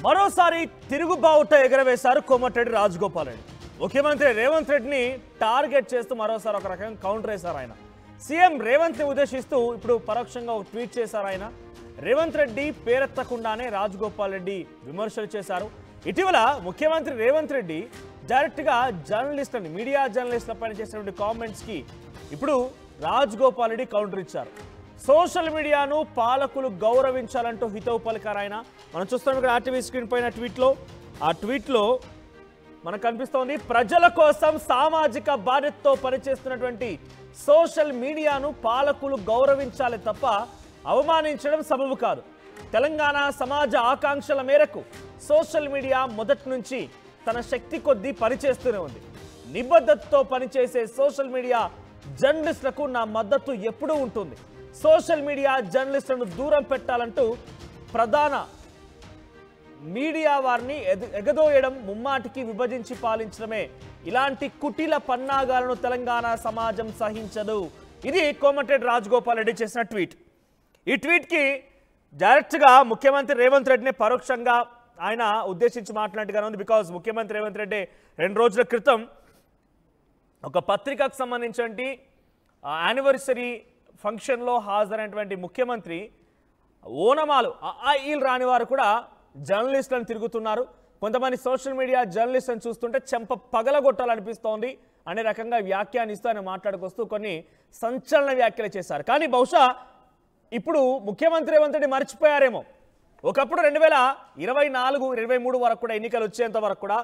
మరోసారి తిరుగుబావుట ఎగరవేశారు కోమటిరెడ్డి రాజగోపాల్ రెడ్డి. ముఖ్యమంత్రి రేవంత్ రెడ్డిని టార్గెట్ చేస్తూ మరోసారి ఒక రకంగా కౌంటర్ వేశారు ఆయన. సీఎం రేవంత్ ని ఉద్దేశిస్తూ ఇప్పుడు పరోక్షంగా ఒక ట్వీట్ చేశారు ఆయన. రేవంత్ రెడ్డి పేరెత్తకుండానే రాజగోపాల్ రెడ్డి విమర్శలు చేశారు. ఇటీవల ముఖ్యమంత్రి రేవంత్ రెడ్డి డైరెక్ట్ గా జర్నలిస్టులని మీడియా జర్నలిస్టుల పైన చేసినటువంటి కామెంట్స్ కి ఇప్పుడు రాజగోపాల్ రెడ్డి కౌంటర్ ఇచ్చారు. సోషల్ మీడియాను పాలకులు గౌరవించాలంటూ హితవు పలికారు ఆయన. మనం చూస్తున్నాం ఇక్కడ ఆర్టీవీ స్క్రీన్ పైన ఆ ట్వీట్లో మనకు కనిపిస్తోంది, ప్రజల కోసం సామాజిక బాధ్యతతో పనిచేస్తున్నటువంటి సోషల్ మీడియాను పాలకులు గౌరవించాలి తప్ప అవమానించడం సబబు కాదు. తెలంగాణ సమాజ ఆకాంక్షల మేరకు సోషల్ మీడియా మొదటి నుంచి తన శక్తి కొద్దీ పనిచేస్తూనే ఉంది. నిబద్ధతతో పనిచేసే సోషల్ మీడియా జర్నలిస్టులకు నా మద్దతు ఎప్పుడూ ఉంటుంది. సోషల్ మీడియా జర్నలిస్టులను దూరం పెట్టాలంటూ ప్రధాన మీడియా వారిని ఎగదోయడం, ముమ్మాటికి విభజించి పాలించడమే. ఇలాంటి కుటిల పన్నాగాలను తెలంగాణ సమాజం సహించదు. ఇది కోమటిరెడ్డి రాజగోపాల్ రెడ్డి చేసిన ట్వీట్. ఈ ట్వీట్కి డైరెక్ట్గా ముఖ్యమంత్రి రేవంత్ రెడ్డిని పరోక్షంగా ఆయన ఉద్దేశించి మాట్లాడినట్టుగానే ఉంది. బికాజ్ ముఖ్యమంత్రి రేవంత్ రెడ్డి 2 రోజుల క్రితం ఒక పత్రికకు సంబంధించి యానివర్సరీ ఫంక్షన్లో హాజరైనటువంటి ముఖ్యమంత్రి ఓనమాలు ఈలు రాని వారు కూడా జర్నలిస్టులను తిరుగుతున్నారు. కొంతమంది సోషల్ మీడియా జర్నలిస్టులను చూస్తుంటే చెంప పగలగొట్టాలనిపిస్తోంది అనే రకంగా వ్యాఖ్యానిస్తూ ఆయన మాట్లాడుకొస్తూ కొన్ని సంచలన వ్యాఖ్యలు చేశారు. కానీ బహుశా ఇప్పుడు ముఖ్యమంత్రి రేవంత్ రెడ్డి మర్చిపోయారేమో. ఒకప్పుడు 2024-23 వరకు కూడా ఎన్నికలు వచ్చేంత వరకు కూడా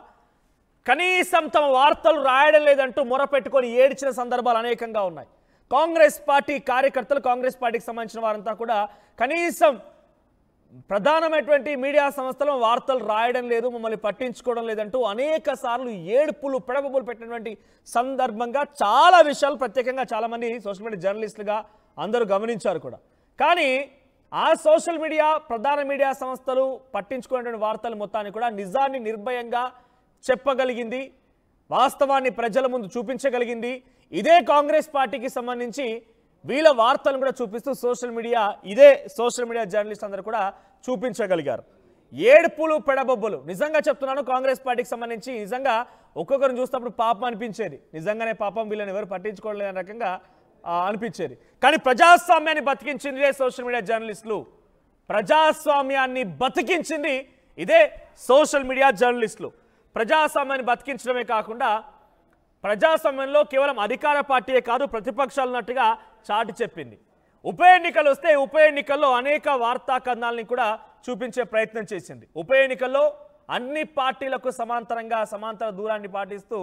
కనీసం తమ వార్తలు రాయడం లేదంటూ మొరపెట్టుకొని ఏడ్చిన సందర్భాలు అనేకంగా ఉన్నాయి. కాంగ్రెస్ పార్టీ కార్యకర్తలు, కాంగ్రెస్ పార్టీకి సంబంధించిన వారంతా కూడా కనీసం ప్రధానమైనటువంటి మీడియా సంస్థలు వార్తలు రాయడం లేదు, మమ్మల్ని పట్టించుకోవడం లేదంటూ అనేక సార్లు ఏడుపులు పెడబులు పెట్టినటువంటి సందర్భంగా చాలా విషయాలు ప్రత్యేకంగా చాలామంది సోషల్ మీడియా జర్నలిస్టులుగా అందరూ గమనించారు కూడా. కానీ ఆ సోషల్ మీడియా ప్రధాన మీడియా సంస్థలు పట్టించుకునేటువంటి వార్తలు మొత్తాన్ని కూడా నిజాన్ని నిర్భయంగా చెప్పగలిగింది, వాస్తవాన్ని ప్రజల ముందు చూపించగలిగింది. ఇదే కాంగ్రెస్ పార్టీకి సంబంధించి వీళ్ళ వార్తలను కూడా చూపిస్తూ సోషల్ మీడియా జర్నలిస్ట్ అందరూ కూడా చూపించగలిగారు. ఏడుపులు పెడబొబ్బులు నిజంగా చెప్తున్నాను. కాంగ్రెస్ పార్టీకి సంబంధించి నిజంగా ఒక్కొక్కరిని చూసినప్పుడు పాపం అనిపించేది. నిజంగానే పాపం వీళ్ళని ఎవరు పట్టించుకోవడం లేని రకంగా అనిపించేది. కానీ ప్రజాస్వామ్యాన్ని బతికించింది ఇదే సోషల్ మీడియా జర్నలిస్టులు. ప్రజాస్వామ్యాన్ని బతికించింది ఇదే సోషల్ మీడియా జర్నలిస్టులు. ప్రజాస్వామ్యాన్ని బతికించడమే కాకుండా ప్రజాస్వామ్యంలో కేవలం అధికార పార్టీయే కాదు, ప్రతిపక్షాలు ఉన్నట్టుగా చాటి చెప్పింది. ఉప ఎన్నికలు వస్తే ఉప ఎన్నికల్లో అనేక వార్తా కథనాలని కూడా చూపించే ప్రయత్నం చేసింది. ఉప ఎన్నికల్లో అన్ని పార్టీలకు సమాంతర దూరాన్ని పాటిస్తూ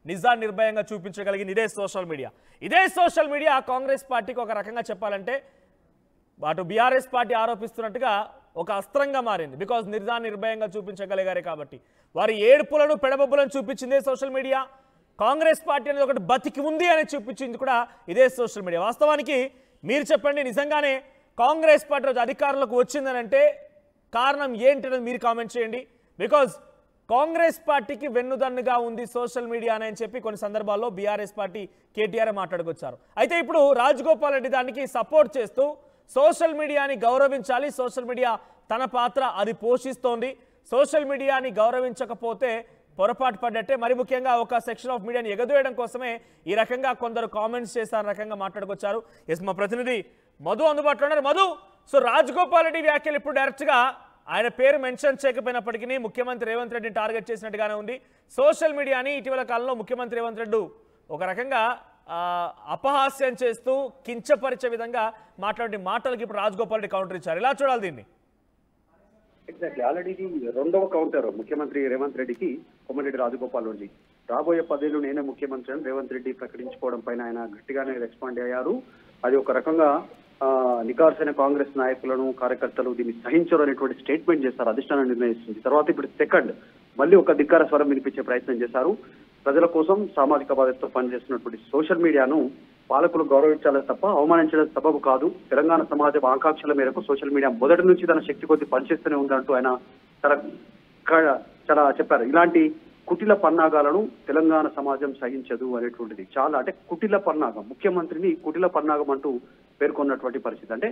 నిజాన్ని నిర్భయంగా చూపించగలిగింది ఇదే సోషల్ మీడియా. ఇదే సోషల్ మీడియా కాంగ్రెస్ పార్టీకి ఒక రకంగా చెప్పాలంటే అటు బీఆర్ఎస్ పార్టీ ఆరోపిస్తున్నట్టుగా ఒక అస్త్రంగా మారింది. బికాజ్ నిజాన్ని నిర్భయంగా చూపించగలిగారే కాబట్టి వారి ఏడుపులను పెడబొబ్బులను చూపించిందే సోషల్ మీడియా. కాంగ్రెస్ పార్టీ అనేది ఒకటి బతికి ఉంది అని చూపించింది కూడా ఇదే సోషల్ మీడియా. వాస్తవానికి మీరు చెప్పండి, నిజంగానే కాంగ్రెస్ పార్టీ రోజు అధికారంలోకి వచ్చిందని అంటే కారణం ఏంటనేది మీరు కామెంట్ చేయండి. బికాజ్ కాంగ్రెస్ పార్టీకి వెన్నుదన్నుగా ఉంది సోషల్ మీడియా అని చెప్పి కొన్ని సందర్భాల్లో బీఆర్ఎస్ పార్టీ కేటీఆర్ మాట్లాడుకొచ్చారు. అయితే ఇప్పుడు రాజగోపాల్ రెడ్డి దానికి సపోర్ట్ చేస్తూ సోషల్ మీడియాని గౌరవించాలి, సోషల్ మీడియా తన పాత్ర అది పోషిస్తోంది, సోషల్ మీడియాని గౌరవించకపోతే పొరపాటు పడ్డట్టే, మరి ముఖ్యంగా ఒక సెక్షన్ ఆఫ్ మీడియాని ఎగదోయడం కోసమే ఈ రకంగా కొందరు కామెంట్స్ చేశారు రకంగా మాట్లాడుకొచ్చారు. ఎస్, మా ప్రతినిధి మధు అందుబాటులో ఉన్నారు. మధు, సో రాజగోపాల్ రెడ్డి వ్యాఖ్యలు ఇప్పుడు డైరెక్ట్గా ఆయన పేరు మెన్షన్ చేయకపోయినప్పటికీ ముఖ్యమంత్రి రేవంత్ రెడ్డిని టార్గెట్ చేసినట్టుగానే ఉంది. సోషల్ మీడియాని ఇటీవల కాలంలో ముఖ్యమంత్రి రేవంత్ రెడ్డి ఒక రకంగా అపహాస్యం చేస్తూ కించపరిచే విధంగా మాట్లాడే మాటలకి ఇప్పుడు రాజగోపాల్ రెడ్డి కౌంటర్ ఇచ్చారు. ఎలా చూడాలి దీన్ని? ఎగ్జాక్ట్లీ, ఆల్రెడీ రెండవ కౌంటర్ ముఖ్యమంత్రి రేవంత్ రెడ్డికి కోమటిరెడ్డి రాజగోపాల్ రెడ్డి. రాబోయే 10 ఏళ్లు నేనే ముఖ్యమంత్రి అని రేవంత్ రెడ్డి ప్రకటించుకోవడం పైన ఆయన గట్టిగానే రెస్పాండ్ అయ్యారు. అది ఒక రకంగా నికార్సైన కాంగ్రెస్ నాయకులను, కార్యకర్తలు దీన్ని సహించరు అనేటువంటి స్టేట్మెంట్ చేశారు. అధిష్టానం నిర్ణయిస్తుంది. తర్వాత ఇప్పుడు సెకండ్ మళ్ళీ ఒక ధిక్కార స్వరం వినిపించే ప్రయత్నం చేశారు. ప్రజల కోసం సామాజిక బాధ్యతతో పనిచేస్తున్నటువంటి సోషల్ మీడియాను పాలకులు గౌరవించాలి తప్ప అవమానించడం సబబు కాదు. తెలంగాణ సమాజం ఆకాంక్షల మేరకు సోషల్ మీడియా మొదటి నుంచి తన శక్తి కొద్ది పనిచేస్తూనే ఉందంటూ ఆయన చాలా చెప్పారు. ఇలాంటి కుటిల పన్నాగాలను తెలంగాణ సమాజం సహించదు అనేటువంటిది చాలా అంటే కుటిల పన్నాగం, ముఖ్యమంత్రిని కుటిల పన్నాగం అంటూ పేర్కొన్నటువంటి పరిస్థితి. అంటే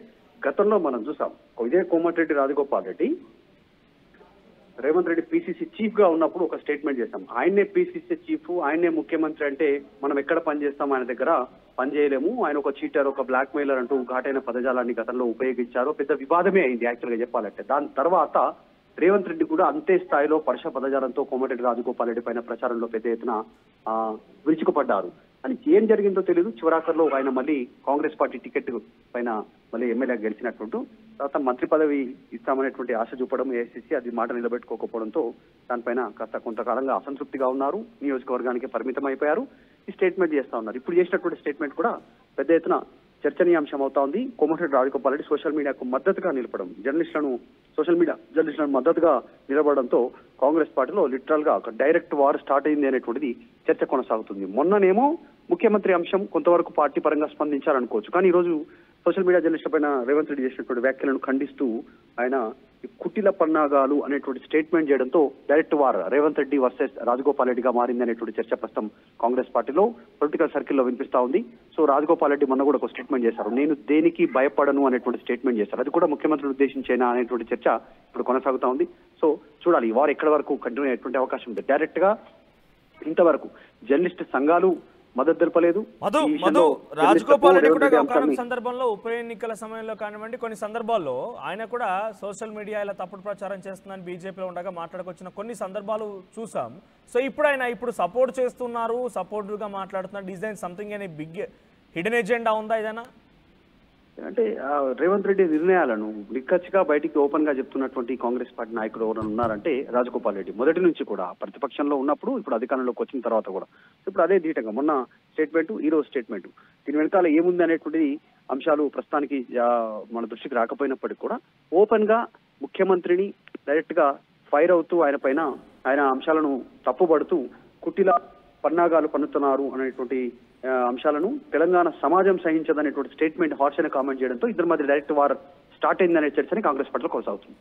గతంలో మనం చూసాం, ఇదే కోమటిరెడ్డి రాజగోపాల్ రెడ్డి రేవంత్ రెడ్డి పిసిసి చీఫ్ గా ఉన్నప్పుడు ఒక స్టేట్మెంట్ చేశాం. ఆయన్నే పిసిసి చీఫ్, ఆయన్నే ముఖ్యమంత్రి అంటే మనం ఎక్కడ పనిచేస్తాం, ఆయన దగ్గర పనిచేయలేము, ఆయన ఒక చీటర్, ఒక బ్లాక్ మెయిలర్ అంటూ ఘాటైన పదజాలాన్ని గతంలో ఉపయోగించారు. పెద్ద వివాదమే అయింది యాక్చువల్ గా చెప్పాలంటే. దాని తర్వాత రేవంత్ రెడ్డి కూడా అంతే స్థాయిలో పరుష పదజాలంతో కోమటిరెడ్డి రాజగోపాల్ రెడ్డి పైన ప్రచారంలో పెద్ద ఎత్తున విరుచుకుపడ్డారు. అని ఏం జరిగిందో తెలియదు. చివరాఖర్లో ఆయన మళ్ళీ కాంగ్రెస్ పార్టీ టికెట్ పైన మళ్ళీ ఎమ్మెల్యే గెలిచినట్టు, తర్వాత మంత్రి పదవి ఇస్తామనేటువంటి ఆశ చూపడం ఏఐసీసీ, అది మాట నిలబెట్టుకోకపోవడంతో దానిపైన కాస్త కొంతకాలంగా అసంతృప్తిగా ఉన్నారు. నియోజకవర్గానికి పరిమితం అయిపోయారు. ఈ స్టేట్మెంట్ చేస్తా ఉన్నారు. ఇప్పుడు చేసినటువంటి స్టేట్మెంట్ కూడా పెద్ద ఎత్తున చర్చనీయాంశం అవుతా ఉంది. కోమటిరెడ్డి రాజగోపాల్ రెడ్డి సోషల్ మీడియాకు మద్దతుగా నిలపడం, సోషల్ మీడియా జర్నలిస్టులను మద్దతుగా నిలబడంతో కాంగ్రెస్ పార్టీలో లిటరల్ గా ఒక డైరెక్ట్ వార్ స్టార్ట్ అయింది అనేటువంటిది చర్చ కొనసాగుతుంది. మొన్ననేమో ముఖ్యమంత్రి అంశం కొంతవరకు పార్టీ పరంగా స్పందించాలనుకోవచ్చు, కానీ ఈ రోజు సోషల్ మీడియా జర్నలిస్టుల పైన రేవంత్ రెడ్డి చేసినటువంటి వ్యాఖ్యలను ఖండిస్తూ ఆయన కుటిల పన్నాగాలు అనేటువంటి స్టేట్మెంట్ చేయడంతో direct war Revanth Reddy versus Rajagopal రెడ్డిగా మారింది అనేటువంటి చర్చ ప్రస్తుతం కాంగ్రెస్ పార్టీలో పొలిటికల్ సర్కిల్లో వినిపిస్తా ఉంది. సో రాజగోపాల్ రెడ్డి మొన్న కూడా ఒక స్టేట్మెంట్ చేశారు, నేను దేనికి భయపడను అనేటువంటి స్టేట్మెంట్ చేశారు. అది కూడా ముఖ్యమంత్రిని ఉద్దేశించేనా అనేటువంటి చర్చ ఇప్పుడు కొనసాగుతా ఉంది. సో చూడాలి ఈ వార్ ఎక్కడి వరకు కంటిన్యూ అయ్యేటువంటి అవకాశం ఉంది. డైరెక్ట్ గా ఇంతవరకు జర్నలిస్ట్ సంఘాలు మద్దతు తెలపలేదు. రాజగోపాల్ రెడ్డి కూడా ఒక సందర్భంలో ఉప ఎన్నికల సమయంలో కానివ్వండి, కొన్ని సందర్భాల్లో ఆయన కూడా సోషల్ మీడియా ఇలా తప్పుడు ప్రచారం చేస్తుందని బీజేపీలో ఉండగా మాట్లాడుకొచ్చిన కొన్ని సందర్భాలు చూసాం. సో ఇప్పుడు ఆయన సపోర్ట్ చేస్తున్నారు, సపోర్టివ్ గా మాట్లాడుతున్నారు. డిజైన్ సంథింగ్ అనే బిగ్ హిడెన్ ఎజెండా ఉందా ఏదైనా? అంటే రేవంత్ రెడ్డి నిర్ణయాలను నిక్కచ్చిగా బయటికి ఓపెన్ గా చెప్తున్నటువంటి కాంగ్రెస్ పార్టీ నాయకులు ఎవరైనా ఉన్నారంటే రాజగోపాల్ రెడ్డి. మొదటి నుంచి కూడా ప్రతిపక్షంలో ఉన్నప్పుడు, ఇప్పుడు అధికారంలోకి వచ్చిన తర్వాత కూడా ఇప్పుడు అదే ధీటంగా మొన్న స్టేట్మెంట్, ఈ రోజు స్టేట్మెంట్, దీని వెనకాల ఏముంది అనేటువంటి అంశాలు ప్రస్తుతానికి మన దృష్టికి రాకపోయినప్పటికీ కూడా ఓపెన్ గా ముఖ్యమంత్రిని డైరెక్ట్ గా ఫైర్ అవుతూ ఆయన అంశాలను తప్పుపడుతూ కుటిల పన్నాగాలు పన్నుతున్నారు అనేటువంటి అంశాలను తెలంగాణ సమాజం సహించదనేటువంటి స్టేట్మెంట్ హార్ష్ అని కామెంట్ చేయడంతో ఇద్దరి మధ్య డైరెక్ట్ వార్ స్టార్ట్ అయిందనే చర్చని కాంగ్రెస్ పార్టీలో కొనసాగుతుంది.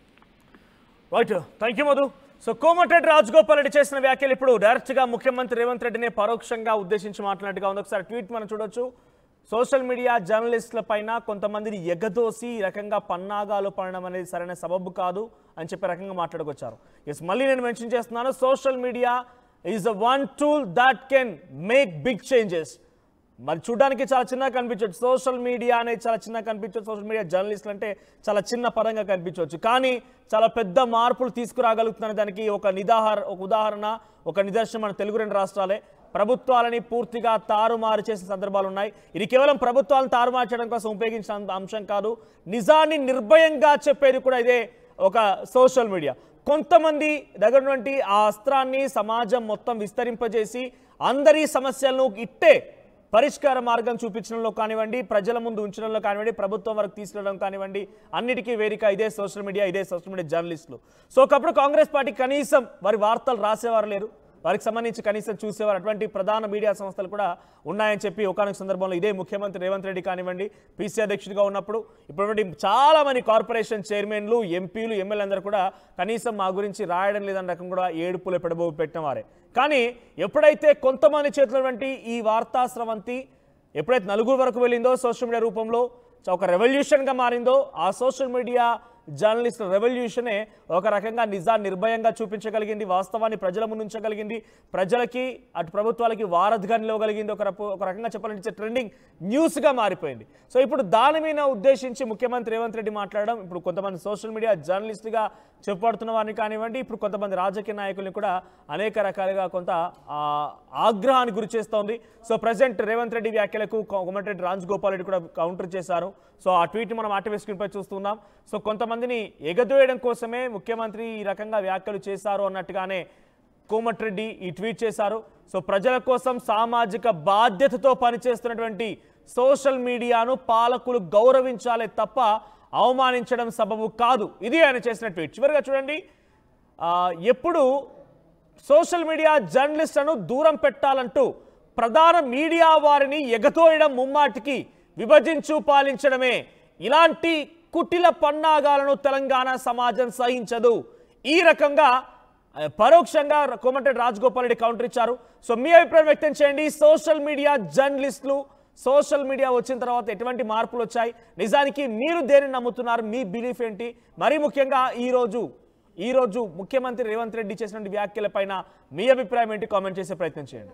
Right, thank you Madhu. So Komatireddy Rajagopal Reddy చేసిన వ్యాఖ్యలు ఇప్పుడు డైరెక్ట్ గా ముఖ్యమంత్రి రేవంత్ రెడ్డిని పరోక్షంగా ఉద్దేశించి మాట్లాడినట్టుగా ఉంది. ఒకసారి ట్వీట్ మనం చూడొచ్చు. సోషల్ మీడియా జర్నలిస్టుల పైన కొంతమందిని ఎగదోసి ఈ రకంగా పన్నాగాలు పడడం అనేది సరైన సబబు కాదు అని చెప్పే రకంగా మాట్లాడుకొచ్చారు. ఎస్, మళ్ళీ నేను మెన్షన్ చేస్తున్నాను, social media is the one tool that can make big changes. మరి చూడడానికి చాలా చిన్నగా కనిపించవచ్చు, సోషల్ మీడియా అనేది చాలా చిన్నగా కనిపించవచ్చు, సోషల్ మీడియా జర్నలిస్టులు అంటే చాలా చిన్న పరంగా కనిపించవచ్చు, కానీ చాలా పెద్ద మార్పులు తీసుకురాగలుగుతున్న దానికి ఒక ఉదాహరణ, ఒక నిదర్శనం మన తెలుగు రెండు రాష్ట్రాలే. ప్రభుత్వాలని పూర్తిగా తారుమారు చేసిన సందర్భాలు ఉన్నాయి. ఇది కేవలం ప్రభుత్వాలను తారుమారు చేయడం కోసం ఉపయోగించిన అంశం కాదు, నిజాన్ని నిర్భయంగా చెప్పేది కూడా ఇదే ఒక సోషల్ మీడియా. కొంతమంది దగ్గర నుండి ఆ అస్త్రాన్ని సమాజం మొత్తం విస్తరింపజేసి అందరి సమస్యలను ఇట్టే పరిష్కార మార్గం చూపించడంలో కానివ్వండి, ప్రజల ముందు ఉంచడంలో కానివ్వండి, ప్రభుత్వం వరకు తీసుకెళ్ళడం కానివ్వండి, అన్నిటికీ వేదిక ఇదే సోషల్ మీడియా జర్నలిస్టులు. సో ఒకప్పుడు కాంగ్రెస్ పార్టీ కనీసం వారి వార్తలు రాసేవారు లేరు, వారికి సంబంధించి కనీసం చూసేవారు. అటువంటి ప్రధాన మీడియా సంస్థలు కూడా ఉన్నాయని చెప్పి ఒకనొక సందర్భంలో ఇదే ముఖ్యమంత్రి రేవంత్ రెడ్డి కానివ్వండి, పీసీ అధ్యక్షుడిగా ఉన్నప్పుడు ఇప్పుడు చాలా మంది కార్పొరేషన్ చైర్మన్లు, ఎంపీలు, ఎమ్మెల్యే అందరూ కూడా కనీసం మా గురించి రాయడం లేదన్న రకం కూడా ఏడుపులు పెడబోపు పెట్టిన వారే. కానీ ఎప్పుడైతే కొంతమంది చేతుల ఈ వార్తా స్రవంతి ఎప్పుడైతే నలుగురు వరకు వెళ్ళిందో, సోషల్ మీడియా రూపంలో ఒక రెవల్యూషన్గా మారిందో, ఆ సోషల్ మీడియా జర్నలిస్ట్ రెవల్యూషనే ఒక రకంగా నిజాన్ని నిర్భయంగా చూపించగలిగింది, వాస్తవాన్ని ప్రజల ముందు ఉంచగలిగింది, ప్రజలకి అటు ప్రభుత్వాలకి వారధిగా నిలవగలిగింది, ఒక రకంగా చెప్పాలంటే ట్రెండింగ్ న్యూస్గా మారిపోయింది. సో ఇప్పుడు దాని మీద ఉద్దేశించి ముఖ్యమంత్రి రేవంత్ రెడ్డి మాట్లాడడం ఇప్పుడు కొంతమంది సోషల్ మీడియా జర్నలిస్టుగా చెప్పబడుతున్న వారిని కానివ్వండి, ఇప్పుడు కొంతమంది రాజకీయ నాయకుల్ని కూడా అనేక రకాలుగా కొంత ఆగ్రహానికి గురి చేస్తోంది. సో ప్రజెంట్ రేవంత్ రెడ్డి వ్యాఖ్యలకు కోమటిరెడ్డి రాజగోపాల్ రెడ్డి కూడా కౌంటర్ చేశారు. సో ఆ ట్వీట్ని మనం ఆర్టీవీ స్క్రీన్పై చూస్తున్నాం. సో కొంతమందిని ఎగదోయడం కోసమే ముఖ్యమంత్రి ఈ రకంగా వ్యాఖ్యలు చేశారు అన్నట్టుగానే కోమటిరెడ్డి ఈ ట్వీట్ చేశారు. సో ప్రజల కోసం సామాజిక బాధ్యతతో పనిచేస్తున్నటువంటి సోషల్ మీడియాను పాలకులు గౌరవించాలే తప్ప అవమానించడం సబబు కాదు, ఇది ఆయన చేసిన ట్వీట్. చివరిగా చూడండి, ఎప్పుడు సోషల్ మీడియా జర్నలిస్టులను దూరం పెట్టాలంటూ ప్రధాన మీడియా వారిని ఎగతోయడం ముమ్మాటికి విభజించు పాలించడమే. ఇలాంటి కుటిల పన్నాగాలను తెలంగాణ సమాజం సహించదు. ఈ రకంగా పరోక్షంగా కోమటిరెడ్డి రాజగోపాల్ రెడ్డి కౌంటర్ ఇచ్చారు. సో మీ అభిప్రాయం వ్యక్తం చేయండి. సోషల్ మీడియా జర్నలిస్టులు, సోషల్ మీడియా వచ్చిన తర్వాత ఎటువంటి మార్పులు వచ్చాయి, నిజానికి మీరు దేనిని నమ్ముతున్నారు, మీ బిలీఫ్ ఏంటి? మరీ ముఖ్యంగా ఈరోజు ఈ రోజు ముఖ్యమంత్రి రేవంత్ రెడ్డి చేసినటువంటి వ్యాఖ్యలపైన మీ అభిప్రాయం ఏంటి? కామెంట్ చేసే ప్రయత్నం చేయండి.